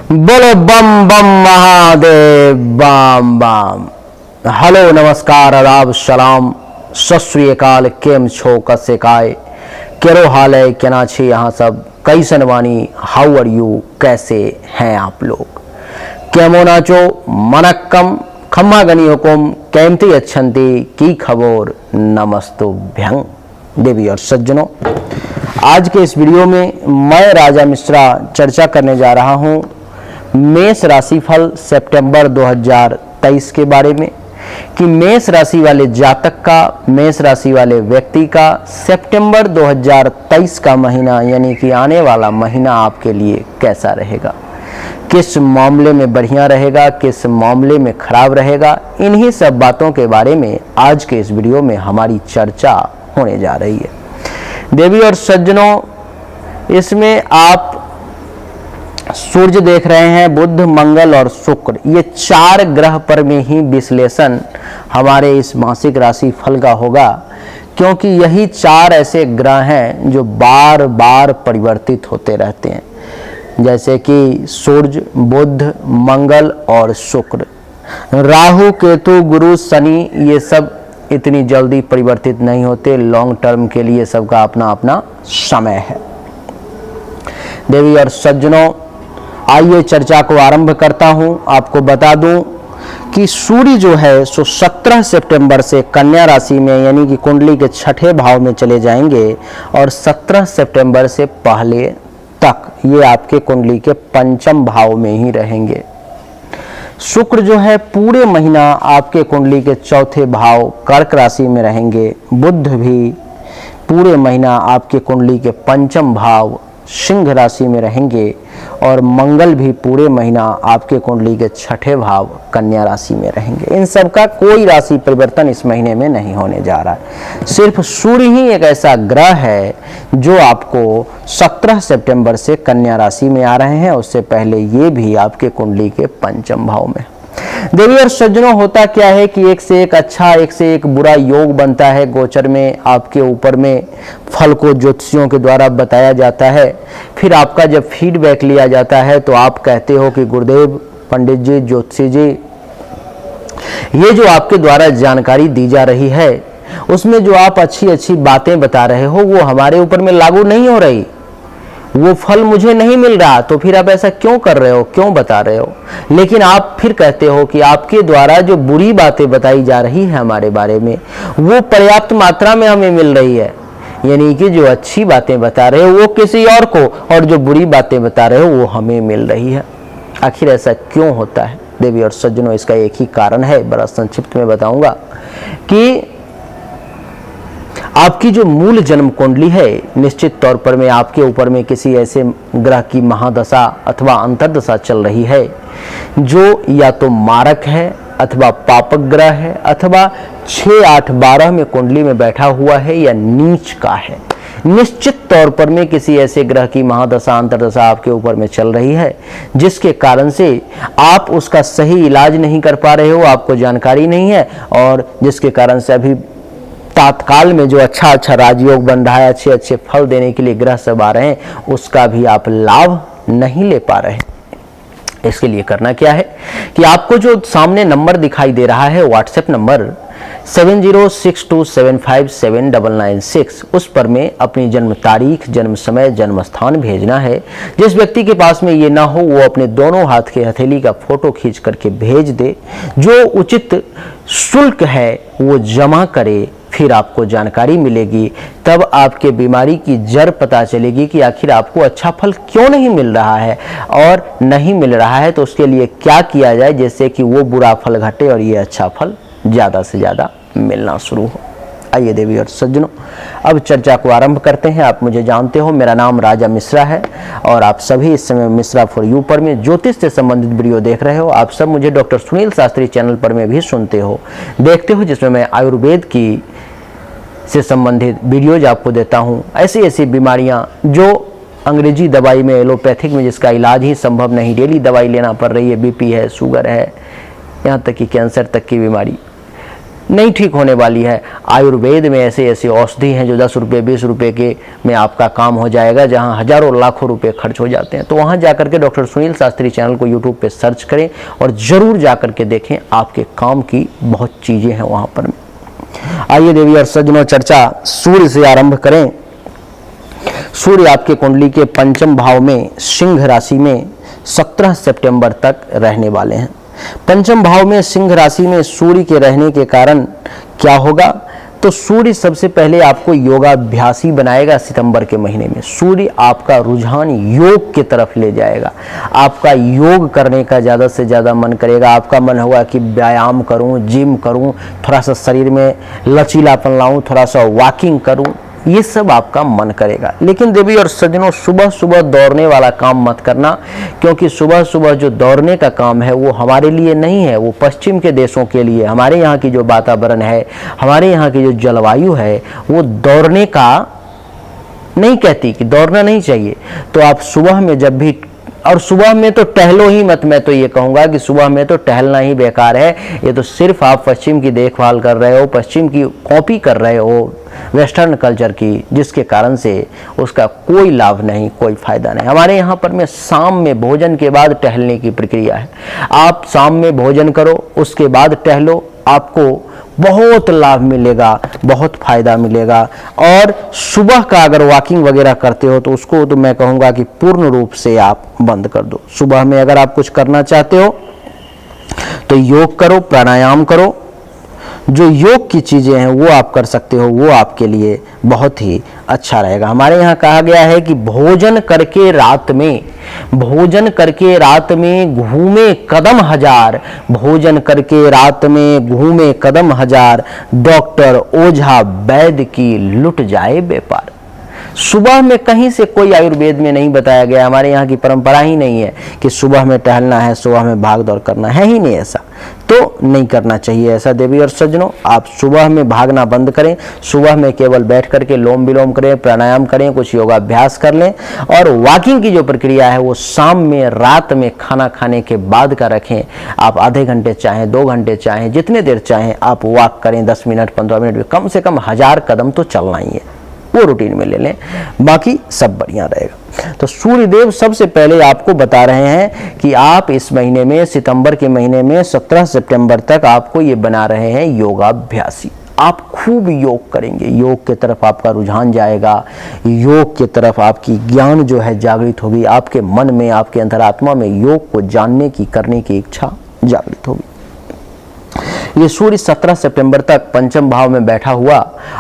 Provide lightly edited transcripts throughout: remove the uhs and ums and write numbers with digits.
बोलो बम बम महादेव बम बम। हेलो नमस्कार आदाब सलाम सत श्री अकाल। केम छो कसे काय केरो हाल है केना छे यहाँ सब कैसन वानी हाउ आर यू कैसे हैं आप लोग। केमो नाचो मनक्कम खम्मा गनी हुकुम कैमती अच्छंती की खबर नमस्तुभ्यं। देवी और सज्जनों, आज के इस वीडियो में मैं राजा मिश्रा चर्चा करने जा रहा हूं मेष राशि फल सितंबर 2023 के बारे में कि मेष राशि वाले जातक का, मेष राशि वाले व्यक्ति का सितंबर 2023 का महीना यानी कि आने वाला महीना आपके लिए कैसा रहेगा, किस मामले में बढ़िया रहेगा, किस मामले में खराब रहेगा। इन्हीं सब बातों के बारे में आज के इस वीडियो में हमारी चर्चा होने जा रही है। देवी और सज्जनों, इसमें आप सूर्य देख रहे हैं, बुध, मंगल और शुक्र, ये चार ग्रह पर में ही विश्लेषण हमारे इस मासिक राशि फल का होगा, क्योंकि यही चार ऐसे ग्रह हैं जो बार बार परिवर्तित होते रहते हैं, जैसे कि सूर्य, बुध, मंगल और शुक्र। राहु, केतु, गुरु, शनि, ये सब इतनी जल्दी परिवर्तित नहीं होते, लॉन्ग टर्म के लिए सबका अपना अपना समय है। देवी और सज्जनों, आइए चर्चा को आरंभ करता हूं। आपको बता दूं कि सूर्य जो है सो 17 सितंबर से कन्या राशि में यानी कि कुंडली के छठे भाव में चले जाएंगे और 17 सितंबर से पहले तक ये आपके कुंडली के पंचम भाव में ही रहेंगे। शुक्र जो है पूरे महीना आपके कुंडली के चौथे भाव कर्क राशि में रहेंगे। बुध भी पूरे महीना आपके कुंडली के पंचम भाव सिंह राशि में रहेंगे और मंगल भी पूरे महीना आपके कुंडली के छठे भाव कन्या राशि में रहेंगे। इन सब का कोई राशि परिवर्तन इस महीने में नहीं होने जा रहा है। सिर्फ सूर्य ही एक ऐसा ग्रह है जो आपको 17 सितंबर से कन्या राशि में आ रहे हैं, उससे पहले ये भी आपके कुंडली के पंचम भाव में। देवी और सज्जनों, होता क्या है कि एक से एक अच्छा, एक से एक बुरा योग बनता है गोचर में। आपके ऊपर में फल को ज्योतिषियों के द्वारा बताया जाता है, फिर आपका जब फीडबैक लिया जाता है तो आप कहते हो कि गुरुदेव, पंडित जी, ज्योतिषी जी, ये जो आपके द्वारा जानकारी दी जा रही है उसमें जो आप अच्छी अच्छी बातें बता रहे हो वो हमारे ऊपर में लागू नहीं हो रही, वो फल मुझे नहीं मिल रहा, तो फिर आप ऐसा क्यों कर रहे हो, क्यों बता रहे हो। लेकिन आप फिर कहते हो कि आपके द्वारा जो बुरी बातें बताई जा रही है हमारे बारे में वो पर्याप्त मात्रा में हमें मिल रही है, यानी कि जो अच्छी बातें बता रहे हो वो किसी और को और जो बुरी बातें बता रहे हो वो हमें मिल रही है। आखिर ऐसा क्यों होता है देवी और सज्जनों? इसका एक ही कारण है, बड़ा संक्षिप्त में बताऊंगा कि आपकी जो मूल जन्म कुंडली है, निश्चित तौर पर में आपके ऊपर में किसी ऐसे ग्रह की महादशा अथवा अंतर्दशा चल रही है जो या तो मारक है अथवा पापक ग्रह है अथवा 6, 8, 12 में कुंडली में बैठा हुआ है या नीच का है। निश्चित तौर पर में किसी ऐसे ग्रह की महादशा अंतर्दशा आपके ऊपर में चल रही है जिसके कारण से आप उसका सही इलाज नहीं कर पा रहे हो, आपको जानकारी नहीं है, और जिसके कारण से अभी तात्काल में जो अच्छा अच्छा राजयोग बन रहा है, अच्छे अच्छे फल देने के लिए ग्रह सब आ रहे हैं, उसका भी आप लाभ नहीं ले पा रहे। इसके लिए करना क्या है कि आपको जो सामने नंबर दिखाई दे रहा है व्हाट्सएप नंबर 7062757996, उस पर में अपनी जन्म तारीख, जन्म समय, जन्म स्थान भेजना है। जिस व्यक्ति के पास में ये ना हो वो अपने दोनों हाथ के हथेली का फोटो खींच करके भेज दे। जो उचित शुल्क है वो जमा करे, फिर आपको जानकारी मिलेगी, तब आपके बीमारी की जड़ पता चलेगी कि आखिर आपको अच्छा फल क्यों नहीं मिल रहा है, और नहीं मिल रहा है तो उसके लिए क्या किया जाए जिससे कि वो बुरा फल घटे और ये अच्छा फल ज़्यादा से ज़्यादा मिलना शुरू हो। आइए देवी और सज्जनों, अब चर्चा को आरंभ करते हैं। आप मुझे जानते हो, मेरा नाम राजा मिश्रा है और आप सभी इस समय मिश्रा फॉर यू पर में ज्योतिष से संबंधित वीडियो देख रहे हो। आप सब मुझे डॉक्टर सुनील शास्त्री चैनल पर में भी सुनते हो, देखते हो, जिसमें मैं आयुर्वेद की से संबंधित वीडियोज आपको देता हूँ। ऐसी ऐसी बीमारियाँ जो अंग्रेजी दवाई में, एलोपैथिक में जिसका इलाज ही संभव नहीं, डेली दवाई लेना पड़ रही है, बीपी है, शुगर है, यहाँ तक कि कैंसर तक की बीमारी, नहीं ठीक होने वाली है। आयुर्वेद में ऐसे ऐसे औषधि हैं जो 10 रुपये 20 रुपये के में आपका काम हो जाएगा, जहां हजारों लाखों रुपए खर्च हो जाते हैं। तो वहां जाकर के डॉक्टर सुनील शास्त्री चैनल को यूट्यूब पे सर्च करें और ज़रूर जाकर के देखें, आपके काम की बहुत चीज़ें हैं वहाँ पर। आइए देवी और सज्जनों, चर्चा सूर्य से आरंभ करें। सूर्य आपके कुंडली के पंचम भाव में सिंह राशि में 17 सितंबर तक रहने वाले हैं। पंचम भाव में सिंह राशि में सूर्य के रहने के कारण क्या होगा, तो सूर्य सबसे पहले आपको योगाभ्यासी बनाएगा। सितंबर के महीने में सूर्य आपका रुझान योग की तरफ ले जाएगा। आपका योग करने का ज़्यादा से ज़्यादा मन करेगा। आपका मन होगा कि व्यायाम करूं, जिम करूं, थोड़ा सा शरीर में लचीलापन लाऊं, थोड़ा सा वॉकिंग करूं, ये सब आपका मन करेगा। लेकिन देवी और सज्जनों, सुबह सुबह दौड़ने वाला काम मत करना, क्योंकि सुबह सुबह जो दौड़ने का काम है वो हमारे लिए नहीं है, वो पश्चिम के देशों के लिए। हमारे यहाँ की जो वातावरण है, हमारे यहाँ की जो जलवायु है, वो दौड़ने का नहीं कहती कि दौड़ना नहीं चाहिए। तो आप सुबह में जब भी, और सुबह में तो टहलो ही मत। मैं तो ये कहूँगा कि सुबह में तो टहलना ही बेकार है। ये तो सिर्फ आप पश्चिम की देखभाल कर रहे हो, पश्चिम की कॉपी कर रहे हो, वेस्टर्न कल्चर की, जिसके कारण से उसका कोई लाभ नहीं, कोई फायदा नहीं। हमारे यहाँ पर में शाम में भोजन के बाद टहलने की प्रक्रिया है। आप शाम में भोजन करो, उसके बाद टहलो, आपको बहुत लाभ मिलेगा, बहुत फायदा मिलेगा। और सुबह का अगर वॉकिंग वगैरह करते हो तो उसको तो मैं कहूँगा कि पूर्ण रूप से आप बंद कर दो। सुबह में अगर आप कुछ करना चाहते हो तो योग करो, प्राणायाम करो, जो योग की चीज़ें हैं वो आप कर सकते हो, वो आपके लिए बहुत ही अच्छा रहेगा। हमारे यहाँ कहा गया है कि भोजन करके रात में घूमे कदम हजार, भोजन करके रात में घूमे कदम हजार, डॉक्टर ओझा वैद्य की लुट जाए व्यापार। सुबह में कहीं से कोई आयुर्वेद में नहीं बताया गया। हमारे यहाँ की परंपरा ही नहीं है कि सुबह में टहलना है, सुबह में भाग दौड़ करना है ही नहीं, ऐसा तो नहीं करना चाहिए। ऐसा देवी और सज्जनों, आप सुबह में भागना बंद करें। सुबह में केवल बैठ करके लोम विलोम करें, प्राणायाम करें, कुछ योगाभ्यास कर लें। और वॉकिंग की जो प्रक्रिया है वो शाम में, रात में खाना खाने के बाद का रखें। आप आधे घंटे चाहें, 2 घंटे चाहें, जितने देर चाहें आप वॉक करें। 10 मिनट 15 मिनट में कम से कम 1000 कदम तो चलना ही है, वो रूटीन में ले लें, बाकी सब बढ़िया रहेगा। तो सूर्यदेव सबसे पहले आपको बता रहे हैं कि आप इस महीने में, सितंबर के महीने में 17 सितंबर तक आपको ये बना रहे हैं योगाभ्यासी। आप खूब योग करेंगे, योग की तरफ आपका रुझान जाएगा, योग की तरफ आपकी ज्ञान जो है जागृत होगी, आपके मन में, आपके अंतरात्मा में योग को जानने की, करने की इच्छा जागृत होगी। ये सूर्य 17 सितंबर तक पंचम भाव में बैठा हुआ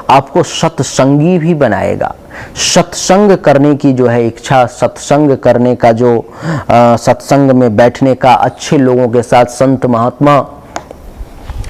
आपको सत्संगी भी बनाएगा। सत्संग करने की जो है इच्छा, सत्संग करने का जो सत्संग में बैठने का, अच्छे लोगों के साथ, संत महात्मा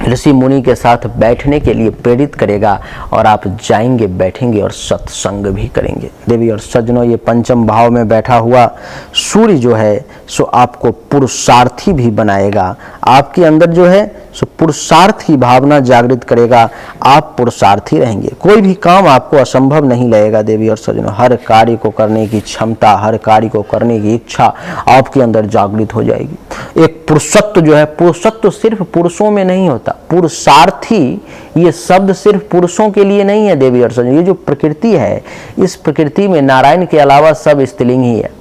ऋषि मुनि के साथ बैठने के लिए प्रेरित करेगा और आप जाएंगे, बैठेंगे और सत्संग भी करेंगे। देवी और सज्जनों, ये पंचम भाव में बैठा हुआ सूर्य जो है सो आपको पुरुषार्थी भी बनाएगा। आपके अंदर जो है सो पुरुषार्थ की भावना जागृत करेगा। आप पुरुषार्थी रहेंगे, कोई भी काम आपको असंभव नहीं लगेगा। देवी और सज्जनों, हर कार्य को करने की क्षमता, हर कार्य को करने की इच्छा आपके अंदर जागृत हो जाएगी। एक पुरुषत्व जो है, पुरुषत्व सिर्फ पुरुषों में नहीं होता। पुरुषार्थी ये शब्द सिर्फ पुरुषों के लिए नहीं है। देवी और सज्जनों, ये जो प्रकृति है, इस प्रकृति में नारायण के अलावा सब स्त्रीलिंग ही है,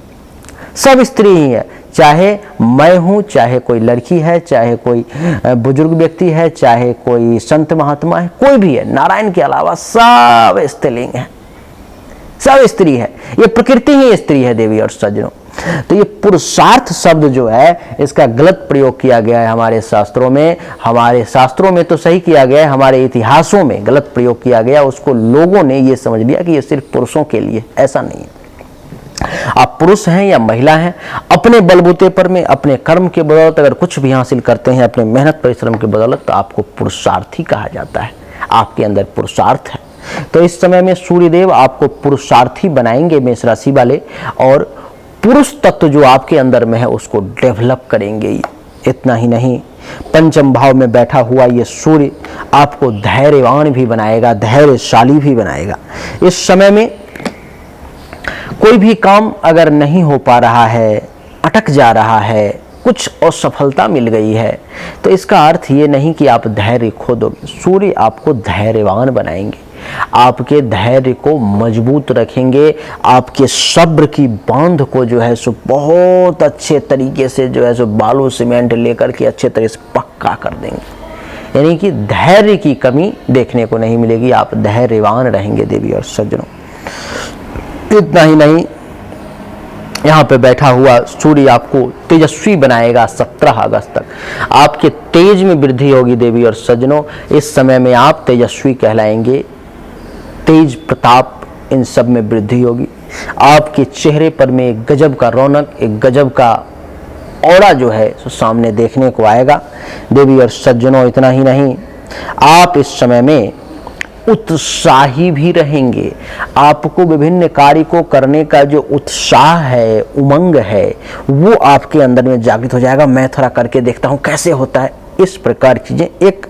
सब स्त्री ही है। चाहे मैं हूँ, चाहे कोई लड़की है, चाहे कोई बुजुर्ग व्यक्ति है, चाहे कोई संत महात्मा है, कोई भी है, नारायण के अलावा सब स्त्रीलिंग है, सब स्त्री है। ये प्रकृति ही स्त्री है देवी और सज्जनों। तो ये पुरुषार्थ शब्द जो है, इसका गलत प्रयोग किया गया है हमारे शास्त्रों में। हमारे शास्त्रों में तो सही किया गया है, हमारे इतिहासों में गलत प्रयोग किया गया। उसको लोगों ने ये समझ लिया कि ये सिर्फ पुरुषों के लिए, ऐसा नहीं है। आप पुरुष हैं या महिला हैं, अपने बलबूते पर में, अपने कर्म के बदौलत अगर कुछ भी हासिल करते हैं, अपने मेहनत परिश्रम के बदौलत, तो आपको पुरुषार्थी कहा जाता है। आपके अंदर पुरुषार्थ है। तो इस समय में सूर्यदेव आपको पुरुषार्थी बनाएंगे, मेष राशि वाले, और पुरुष तत्व जो आपके अंदर में है उसको डेवलप करेंगे। इतना ही नहीं, पंचम भाव में बैठा हुआ ये सूर्य आपको धैर्यवान भी बनाएगा, धैर्यशाली भी बनाएगा। इस समय में कोई भी काम अगर नहीं हो पा रहा है, अटक जा रहा है, कुछ असफलता मिल गई है, तो इसका अर्थ ये नहीं कि आप धैर्य खो दोगे। सूर्य आपको धैर्यवान बनाएंगे, आपके धैर्य को मजबूत रखेंगे, आपके सब्र की बांध को जो है सो बहुत अच्छे तरीके से जो है सो बालू सीमेंट लेकर के अच्छे तरह से पक्का कर देंगे। यानी कि धैर्य की कमी देखने को नहीं मिलेगी, आप धैर्यवान रहेंगे देवी और सज्जनों। इतना ही नहीं, यहाँ पे बैठा हुआ सूर्य आपको तेजस्वी बनाएगा। 17 अगस्त तक आपके तेज में वृद्धि होगी देवी और सज्जनों। इस समय में आप तेजस्वी कहलाएंगे, तेज प्रताप इन सब में वृद्धि होगी। आपके चेहरे पर में एक गजब का रौनक, एक गजब का ऑरा जो है सो सामने देखने को आएगा देवी और सज्जनों। इतना ही नहीं, आप इस समय में उत्साही भी रहेंगे। आपको विभिन्न कार्य को करने का जो उत्साह है, उमंग है, वो आपके अंदर में जागृत हो जाएगा। मैं थोड़ा करके देखता हूँ कैसे होता है। इस प्रकार की चीजें, एक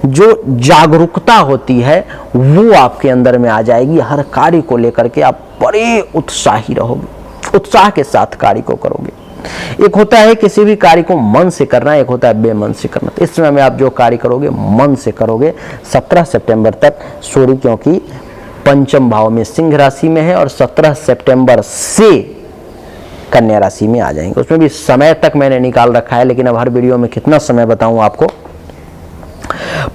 जो जागरूकता होती है वो आपके अंदर में आ जाएगी। हर कार्य को लेकर के आप बड़े उत्साही रहोगे, उत्साह के साथ कार्य को करोगे। एक होता है किसी भी कार्य को मन से करना, एक होता है बेमन से करना। इस समय में आप जो कार्य करोगे मन से करोगे। 17 सितंबर तक सूर्य क्योंकि पंचम भाव में सिंह राशि में है और 17 सितंबर से कन्या राशि में आ जाएंगे। उसमें भी समय तक मैंने निकाल रखा है, लेकिन अब हर वीडियो में कितना समय बताऊं आपको।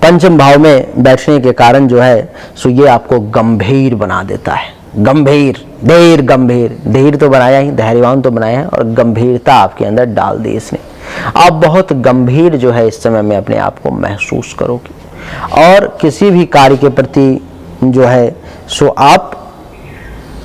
पंचम भाव में बैठने के कारण जो है सो ये आपको गंभीर बना देता है। गंभीर, धीर, गंभीर, धीर तो बनाया ही, धैर्यवान तो बनाया है, और गंभीरता आपके अंदर डाल दी इसने। आप बहुत गंभीर जो है इस समय में अपने आप को महसूस करोगे और किसी भी कार्य के प्रति जो है सो आप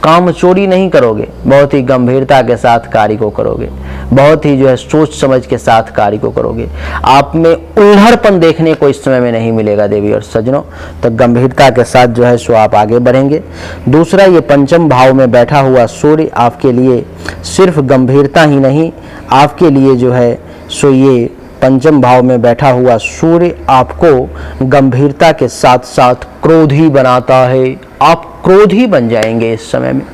काम चोरी नहीं करोगे, बहुत ही गंभीरता के साथ कार्य को करोगे, बहुत ही जो है सोच समझ के साथ कार्य को करोगे। आप में उल्हड़पन देखने को इस समय में नहीं मिलेगा देवी और सज्जनों। तो गंभीरता के साथ जो है सो आप आगे बढ़ेंगे। दूसरा, ये पंचम भाव में बैठा हुआ सूर्य आपके लिए सिर्फ गंभीरता ही नहीं, आपके लिए जो है सो ये पंचम भाव में बैठा हुआ सूर्य आपको गंभीरता के साथ साथ क्रोधी बनाता है। आप क्रोधी बन जाएंगे इस समय में।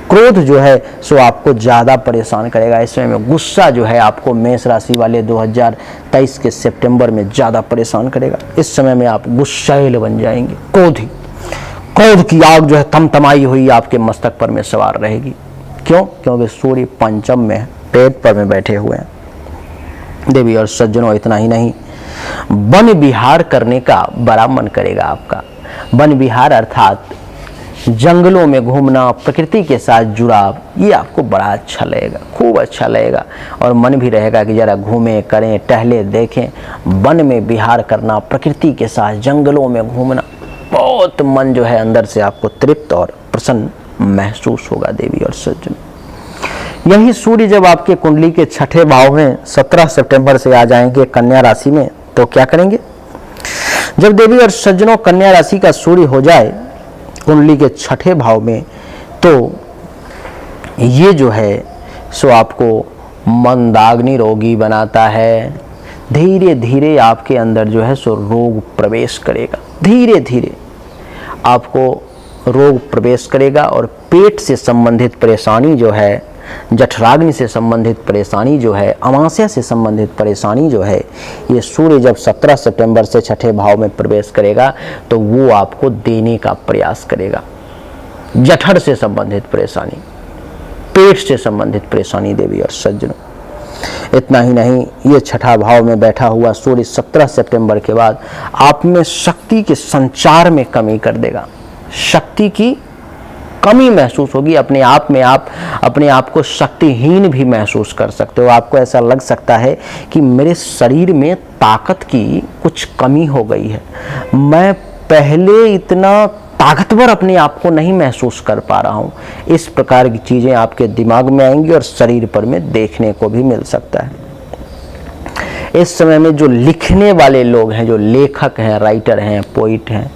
क्रोध जो है सो आपको ज़्यादा परेशान करेगा इस समय में। गुस्सा जो है आपको मेष राशि वाले 2023 के सितंबर में ज़्यादा परेशान करेगा। इस समय में आप गुस्सैल बन जाएंगे, क्रोधी। क्रोध की आग जो है थमथमाई हुई आपके मस्तक पर में सवार रहेगी। क्यों? क्योंकि सूर्य पंचम में है, पेट पर में बैठे हुए हैं देवी और सज्जनों। इतना ही नहीं, वन विहार करने का बड़ा मन करेगा आपका। वन विहार अर्थात जंगलों में घूमना, प्रकृति के साथ जुड़ाव, ये आपको बड़ा अच्छा लगेगा, खूब अच्छा लगेगा। और मन भी रहेगा कि जरा घूमें, करें, टहले, देखें। वन में विहार करना, प्रकृति के साथ जंगलों में घूमना, बहुत मन जो है अंदर से आपको तृप्त और प्रसन्न महसूस होगा देवी और सज्जन। यही सूर्य जब आपके कुंडली के छठे भाव में 17 सितंबर से आ जाएंगे कन्या राशि में, तो क्या करेंगे? जब देवी और सज्जनों कन्या राशि का सूर्य हो जाए कुंडली के छठे भाव में, तो ये जो है सो आपको मंदाग्नि रोगी बनाता है। धीरे धीरे आपके अंदर जो है सो रोग प्रवेश करेगा। धीरे धीरे आपको रोग प्रवेश करेगा और पेट से संबंधित परेशानी जो है, जठराग्नि से संबंधित परेशानी जो है, अमाशय से संबंधित परेशानी जो है, ये सूर्य जब 17 सितंबर से छठे भाव में प्रवेश करेगा तो वो आपको देने का प्रयास करेगा। जठर से संबंधित परेशानी, पेट से संबंधित परेशानी देवी और सज्जनों। इतना ही नहीं, ये छठा भाव में बैठा हुआ सूर्य 17 सितंबर के बाद आप में शक्ति के संचार में कमी कर देगा। शक्ति की कमी महसूस होगी। अपने आप में आप अपने आप को शक्तिहीन भी महसूस कर सकते हो। आपको ऐसा लग सकता है कि मेरे शरीर में ताकत की कुछ कमी हो गई है, मैं पहले इतना ताकतवर अपने आप को नहीं महसूस कर पा रहा हूँ। इस प्रकार की चीज़ें आपके दिमाग में आएंगी और शरीर पर में देखने को भी मिल सकता है। इस समय में जो लिखने वाले लोग हैं, जो लेखक हैं, राइटर हैं, पोइट हैं,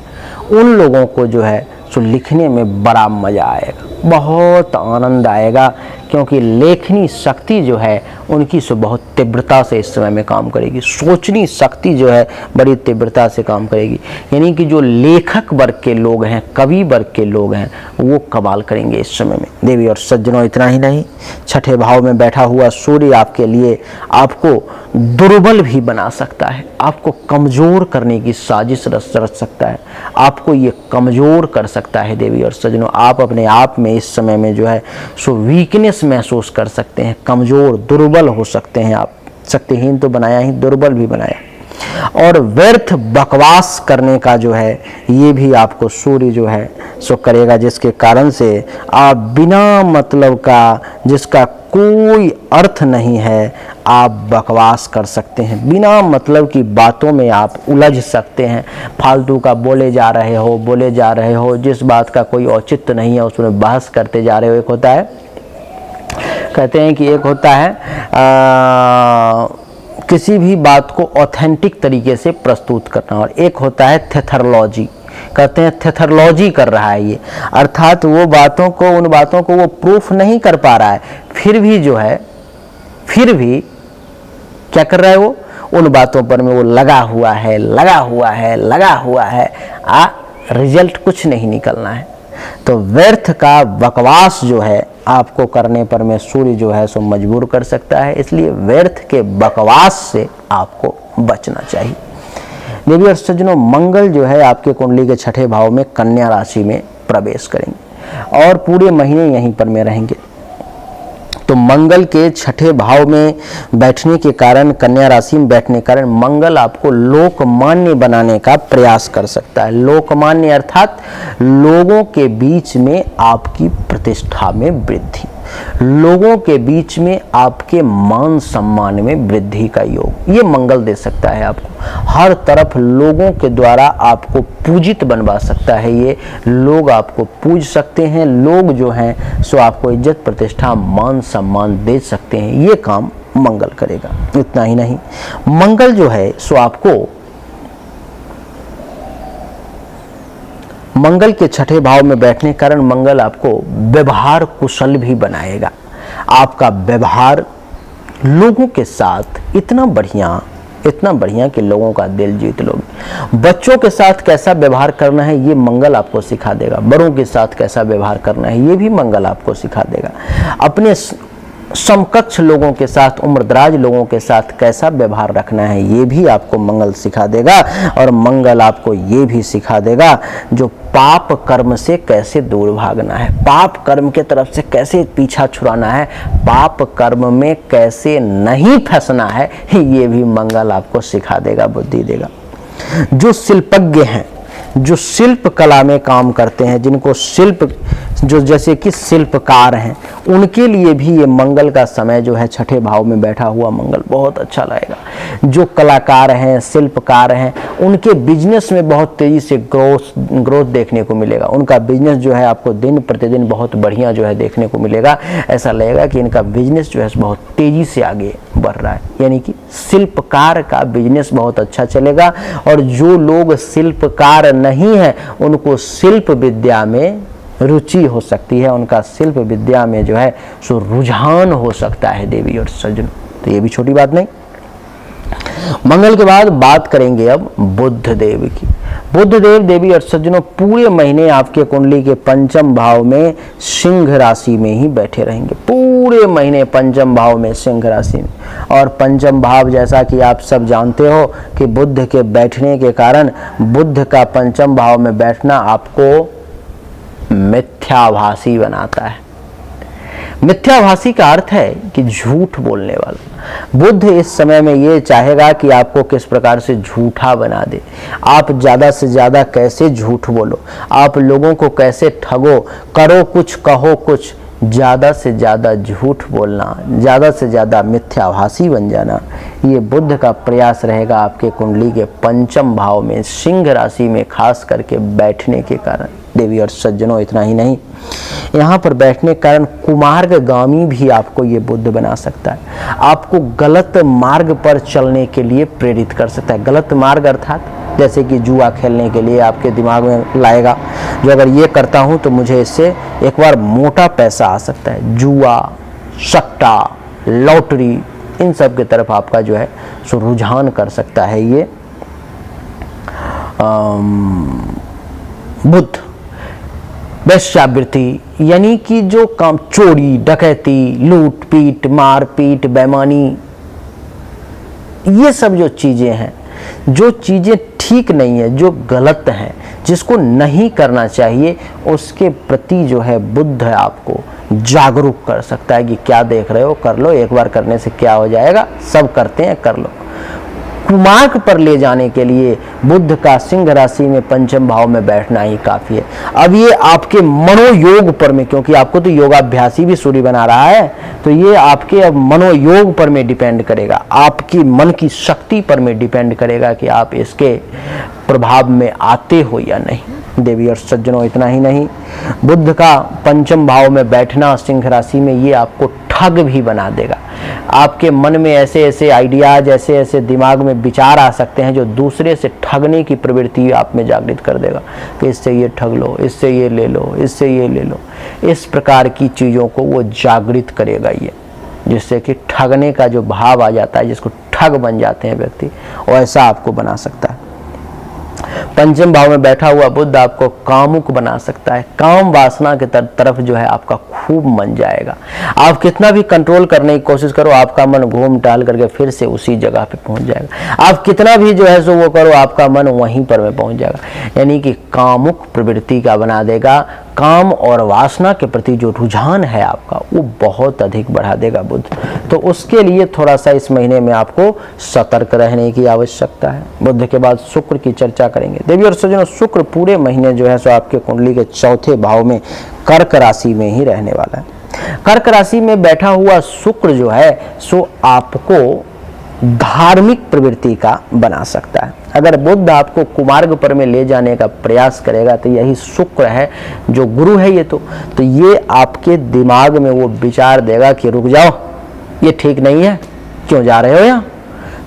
उन लोगों को जो है सो लिखने में बड़ा मज़ा आएगा, बहुत आनंद आएगा क्योंकि लेखनी शक्ति जो है उनकी सो बहुत तीव्रता से इस समय में काम करेगी। सोचनी शक्ति जो है बड़ी तीव्रता से काम करेगी। यानी कि जो लेखक वर्ग के लोग हैं, कवि वर्ग के लोग हैं, वो कमाल करेंगे इस समय में। देवी और सज्जनों, इतना ही नहीं, छठे भाव में बैठा हुआ सूर्य आपके लिए आपको दुर्बल भी बना सकता है, आपको कमज़ोर करने की साजिश रच सकता है, आपको ये कमज़ोर कर सकता है। देवी और सज्जनों, आप अपने आप में इस समय में जो है सो वीकनेस महसूस कर सकते हैं, कमज़ोर दुर्बल हो सकते हैं। आप शक्तिहीन तो बनाया ही, दुर्बल भी बनाया। और व्यर्थ बकवास करने का जो है ये भी आपको सूर्य जो है सो करेगा, जिसके कारण से आप बिना मतलब का, जिसका कोई अर्थ नहीं है, आप बकवास कर सकते हैं। बिना मतलब की बातों में आप उलझ सकते हैं, फालतू का बोले जा रहे हो, जिस बात का कोई औचित्य नहीं है उसमें बहस करते जा रहे हो। एक होता है, कहते हैं कि एक होता है किसी भी बात को ऑथेंटिक तरीके से प्रस्तुत करना, और एक होता है थेथरोलॉजी। कहते हैं थेथरोलॉजी कर रहा है ये, अर्थात वो बातों को, उन बातों को वो प्रूफ नहीं कर पा रहा है, फिर भी जो है, फिर भी क्या कर रहा है वो, उन बातों पर में वो लगा हुआ है, रिजल्ट कुछ नहीं निकलना है। तो व्यर्थ का बकवास जो है आपको करने पर में सूर्य जो है सो मजबूर कर सकता है, इसलिए व्यर्थ के बकवास से आपको बचना चाहिए। देवी और सज्जनों, मंगल जो है आपके कुंडली के छठे भाव में कन्या राशि में प्रवेश करेंगे और पूरे महीने यहीं पर में रहेंगे। तो मंगल के छठे भाव में बैठने के कारण, कन्या राशि में बैठने के कारण मंगल आपको लोकमान्य बनाने का प्रयास कर सकता है। लोकमान्य अर्थात लोगों के बीच में आपकी प्रतिष्ठा में वृद्धि, लोगों के बीच में आपके मान सम्मान में वृद्धि का योग ये मंगल दे सकता है आपको। हर तरफ लोगों के द्वारा आपको पूजित बनवा सकता है, ये लोग आपको पूज सकते हैं, लोग जो हैं सो आपको इज्जत प्रतिष्ठा मान सम्मान दे सकते हैं, ये काम मंगल करेगा। इतना ही नहीं, मंगल जो है सो आपको मंगल के छठे भाव में बैठने के कारण मंगल आपको व्यवहार कुशल भी बनाएगा। आपका व्यवहार लोगों के साथ इतना बढ़िया कि लोगों का दिल जीत लोगे। बच्चों के साथ कैसा व्यवहार करना है ये मंगल आपको सिखा देगा, बड़ों के साथ कैसा व्यवहार करना है ये भी मंगल आपको सिखा देगा। अपने समकक्ष लोगों के साथ, उम्रदराज लोगों के साथ कैसा व्यवहार रखना है ये भी आपको मंगल सिखा देगा। और मंगल आपको ये भी सिखा देगा जो पाप कर्म से कैसे दूर भागना है, पाप कर्म के तरफ से कैसे पीछा छुड़ाना है, पाप कर्म में कैसे नहीं फंसना है, ये भी मंगल आपको सिखा देगा, बुद्धि देगा। जो शिल्पज्ञ हैं, जो शिल्प कला में काम करते हैं, जिनको शिल्प, जो जैसे कि शिल्पकार हैं, उनके लिए भी ये मंगल का समय जो है छठे भाव में बैठा हुआ मंगल बहुत अच्छा लगेगा। जो कलाकार हैं, शिल्पकार हैं, उनके बिजनेस में बहुत तेजी से ग्रोथ देखने को मिलेगा। उनका बिजनेस जो है आपको दिन प्रतिदिन बहुत बढ़िया जो है देखने को मिलेगा। ऐसा लगेगा कि इनका बिजनेस जो है बहुत तेजी से आगे बढ़ रहा है, यानी कि शिल्पकार का बिजनेस बहुत अच्छा चलेगा। और जो लोग शिल्पकार नहीं है उनको शिल्प विद्या में रुचि हो सकती है, उनका शिल्प विद्या में जो है सो रुझान हो सकता है। देवी और सज्जन, तो ये भी छोटी बात नहीं। मंगल के बाद बात करेंगे अब बुध देव की। बुध देव, देवी और सज्जनों, पूरे महीने आपके कुंडली के पंचम भाव में सिंह राशि में ही बैठे रहेंगे। पूरे महीने पंचम भाव में, सिंह राशि में। और पंचम भाव जैसा कि आप सब जानते हो कि बुध के बैठने के कारण, बुध का पंचम भाव में बैठना आपको मिथ्याभासी बनाता है। मिथ्याभासी का अर्थ है कि झूठ बोलने वाला। बुध इस समय में ये चाहेगा कि आपको किस प्रकार से झूठा बना दे, आप ज़्यादा से ज़्यादा कैसे झूठ बोलो, आप लोगों को कैसे ठगो, करो कुछ कहो कुछ, ज़्यादा से ज़्यादा झूठ बोलना, ज़्यादा से ज़्यादा मिथ्याभासी बन जाना, ये बुध का प्रयास रहेगा आपके कुंडली के पंचम भाव में, सिंह राशि में खास करके बैठने के कारण। देवी और सज्जनों, इतना ही नहीं, यहाँ पर बैठने के कारण कुमार्गगामी भी आपको ये बुध बना सकता है। आपको गलत मार्ग पर चलने के लिए प्रेरित कर सकता है। गलत मार्ग अर्थात जैसे कि जुआ खेलने के लिए आपके दिमाग में लाएगा, जो अगर ये करता हूँ तो मुझे इससे एक बार मोटा पैसा आ सकता है। जुआ, सट्टा, लॉटरी, इन सब की तरफ आपका जो है सो रुझान कर सकता है ये बुध। वेश्यावृत्ति यानी कि जो काम, चोरी, डकैती, लूट पीट, मार पीट, बेईमानी, ये सब जो चीजें हैं, जो चीजें ठीक नहीं है, जो गलत हैं, जिसको नहीं करना चाहिए, उसके प्रति जो है बुध है आपको जागरूक कर सकता है कि क्या देख रहे हो, कर लो, एक बार करने से क्या हो जाएगा, सब करते हैं, कर लो। कुमार्ग पर ले जाने के लिए बुध का सिंह राशि में पंचम भाव में बैठना ही काफी है। अब ये आपके मनोयोग पर में, क्योंकि आपको तो योगाभ्यासी भी सूर्य बना रहा है, तो ये आपके अब मनोयोग पर में डिपेंड करेगा, आपकी मन की शक्ति पर में डिपेंड करेगा कि आप इसके प्रभाव में आते हो या नहीं। देवी और सज्जनों, इतना ही नहीं, बुध का पंचम भाव में बैठना सिंह राशि में ये आपको ठग भी बना देगा। आपके मन में ऐसे ऐसे आइडियाज, ऐसे ऐसे दिमाग में विचार आ सकते हैं जो दूसरे से ठगने की प्रवृत्ति आप में जागृत कर देगा कि इससे ये ठग लो, इससे ये ले लो, इससे ये ले लो। इस प्रकार की चीज़ों को वो जागृत करेगा ये, जिससे कि ठगने का जो भाव आ जाता है, जिसको ठग बन जाते हैं व्यक्ति, वैसा आपको बना सकता है। पंचम भाव में बैठा हुआ बुध आपको कामुक बना सकता है। काम वासना के तरफ जो है आपका खूब मन जाएगा। आप कितना भी कंट्रोल करने की कोशिश करो, आपका मन घूम टहल करके फिर से उसी जगह पे पहुंच जाएगा। आप कितना भी जो है सो वो करो, आपका मन वहीं पर में पहुंच जाएगा, यानी कि कामुक प्रवृत्ति का बना देगा। काम और वासना के प्रति जो रुझान है आपका, वो बहुत अधिक बढ़ा देगा बुध। तो उसके लिए थोड़ा सा इस महीने में आपको सतर्क रहने की आवश्यकता है। बुध के बाद शुक्र की चर्चा करेंगे। देवी और सज्जनों, शुक्र पूरे महीने जो है सो आपके कुंडली के चौथे भाव में कर्क राशि में ही रहने वाला है। कर्क राशि में बैठा हुआ शुक्र जो है सो आपको धार्मिक प्रवृत्ति का बना सकता है। अगर बुध आपको कुमार्ग पर में ले जाने का प्रयास करेगा तो यही शुक्र है जो गुरु है ये तो ये आपके दिमाग में वो विचार देगा कि रुक जाओ, ये ठीक नहीं है, क्यों जा रहे हो यहाँ।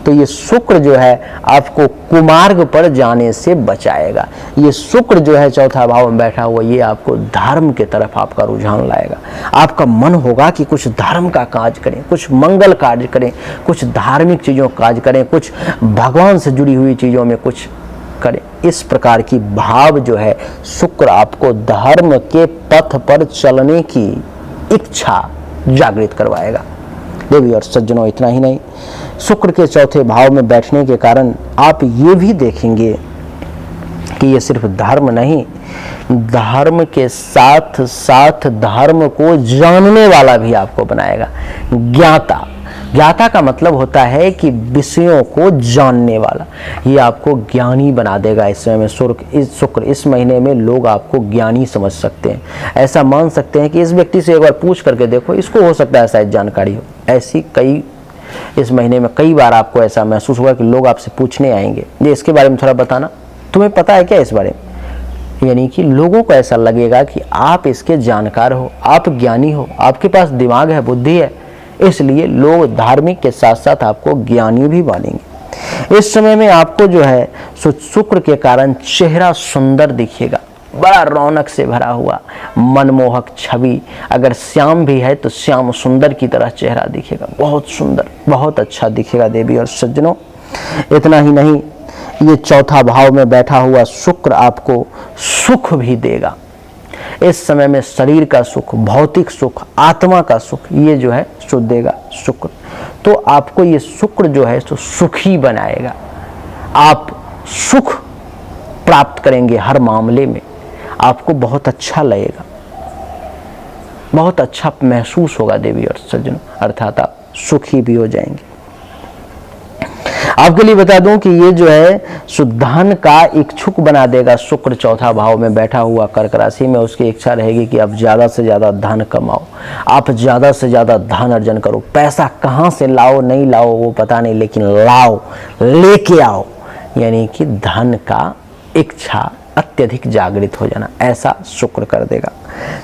तो ये शुक्र जो है आपको कुमार्ग पर जाने से बचाएगा। ये शुक्र जो है चौथा भाव में बैठा हुआ, ये आपको धर्म के तरफ आपका रुझान लाएगा। आपका मन होगा कि कुछ धर्म का कार्य करें, कुछ मंगल कार्य करें, कुछ धार्मिक चीज़ों का कार्य करें, कुछ भगवान से जुड़ी हुई चीज़ों में कुछ करें। इस प्रकार की भाव जो है शुक्र आपको धर्म के पथ पर चलने की इच्छा जागृत करवाएगा। देवी और सज्जनों, इतना ही नहीं, शुक्र के चौथे भाव में बैठने के कारण आप ये भी देखेंगे कि ये सिर्फ धर्म नहीं, धर्म के साथ साथ धर्म को जानने वाला भी आपको बनाएगा। ज्ञाता, ज्ञाता का मतलब होता है कि विषयों को जानने वाला, ये आपको ज्ञानी बना देगा। इस समय में शुक्र इस महीने में लोग आपको ज्ञानी समझ सकते हैं। ऐसा मान सकते हैं कि इस व्यक्ति से एक बार पूछ करके देखो, इसको हो सकता है शायद जानकारी हो। ऐसी इस महीने में कई बार आपको ऐसा महसूस होगा कि लोग आपसे पूछने आएंगे, ये इसके बारे में थोड़ा बताना, तुम्हें पता है क्या इस बारे में। यानी कि लोगों को ऐसा लगेगा कि आप इसके जानकार हो, आप ज्ञानी हो, आपके पास दिमाग है, बुद्धि है, इसलिए लोग धार्मिक के साथ साथ आपको ज्ञानी भी मानेंगे। इस समय में आपको जो है शुक्र के कारण चेहरा सुंदर दिखेगा, बड़ा रौनक से भरा हुआ मनमोहक छवि। अगर श्याम भी है तो श्याम सुंदर की तरह चेहरा दिखेगा, बहुत सुंदर, बहुत अच्छा दिखेगा। देवी और सज्जनों, इतना ही नहीं, ये चौथा भाव में बैठा हुआ शुक्र आपको सुख भी देगा। इस समय में शरीर का सुख, भौतिक सुख, आत्मा का सुख, ये जो है सो देगा शुक्र। तो आपको ये शुक्र जो है सो सुखी बनाएगा। आप सुख प्राप्त करेंगे हर मामले में, आपको बहुत अच्छा लगेगा, बहुत अच्छा महसूस होगा। देवी और सज्जनों, अर्थात आप सुखी भी हो जाएंगे। आपके लिए बता दूं कि ये जो है धन का इच्छुक बना देगा। शुक्र चौथा भाव में बैठा हुआ कर्क राशि में, उसकी इच्छा रहेगी कि आप ज्यादा से ज्यादा धन कमाओ, आप ज्यादा से ज्यादा धन अर्जन करो। पैसा कहाँ से लाओ नहीं लाओ वो पता नहीं, लेकिन लाओ, लेके आओ, यानी कि धन का इच्छा अत्यधिक जागृत हो जाना, ऐसा शुक्र कर देगा।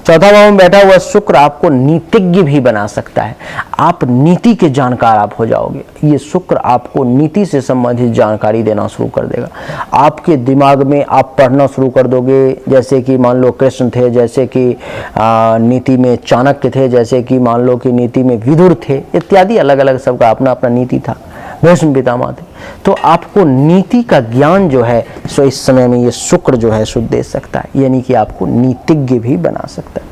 चौथा भाव में बैठा हुआ शुक्र आपको नीतिज्ञ भी बना सकता है, आप नीति के जानकार आप हो जाओगे। ये शुक्र आपको नीति से संबंधित जानकारी देना शुरू कर देगा। आपके दिमाग में आप पढ़ना शुरू कर दोगे, जैसे कि मान लो कृष्ण थे, जैसे कि नीति में चाणक्य थे, जैसे कि मान लो कि नीति में विदुर थे, इत्यादि अलग अलग सबका अपना अपना नीति था, भीष्म पितामह थे। तो आपको नीति का ज्ञान जो है सो इस समय में ये शुक्र जो है सो दे सकता है, यानी कि आपको नीतिज्ञ भी बना सकता है।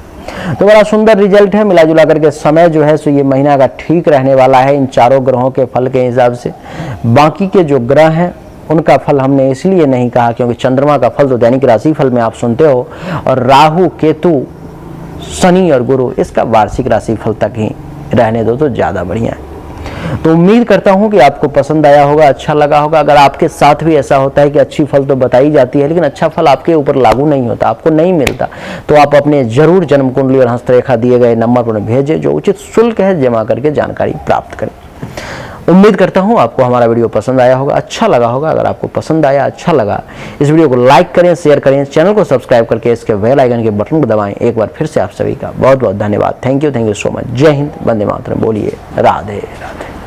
तो बड़ा सुंदर रिजल्ट है। मिला जुला करके समय जो है सो ये महीना का ठीक रहने वाला है इन चारों ग्रहों के फल के हिसाब से। बाकी के जो ग्रह हैं उनका फल हमने इसलिए नहीं कहा क्योंकि चंद्रमा का फल तो दैनिक राशि फल में आप सुनते हो, और राहु केतु शनि और गुरु इसका वार्षिक राशि फल तक ही रहने दो तो ज़्यादा बढ़िया है। तो उम्मीद करता हूं कि आपको पसंद आया होगा, अच्छा लगा होगा। अगर आपके साथ भी ऐसा होता है कि अच्छी फल तो बताई जाती है लेकिन अच्छा फल आपके ऊपर लागू नहीं होता, आपको नहीं मिलता, तो आप अपने जरूर जन्म कुंडली और हस्तरेखा दिए गए नंबर पर भेजें, जो उचित शुल्क है जमा करके जानकारी प्राप्त करें। उम्मीद करता हूं आपको हमारा वीडियो पसंद आया होगा, अच्छा लगा होगा। अगर आपको पसंद आया, अच्छा लगा, इस वीडियो को लाइक करें, शेयर करें, चैनल को सब्सक्राइब करके इसके बेल आइकन के बटन को दबाएं। एक बार फिर से आप सभी का बहुत बहुत धन्यवाद। Thank you so much. जय हिंद, वंदे मातरम। बोलिए राधे राधे।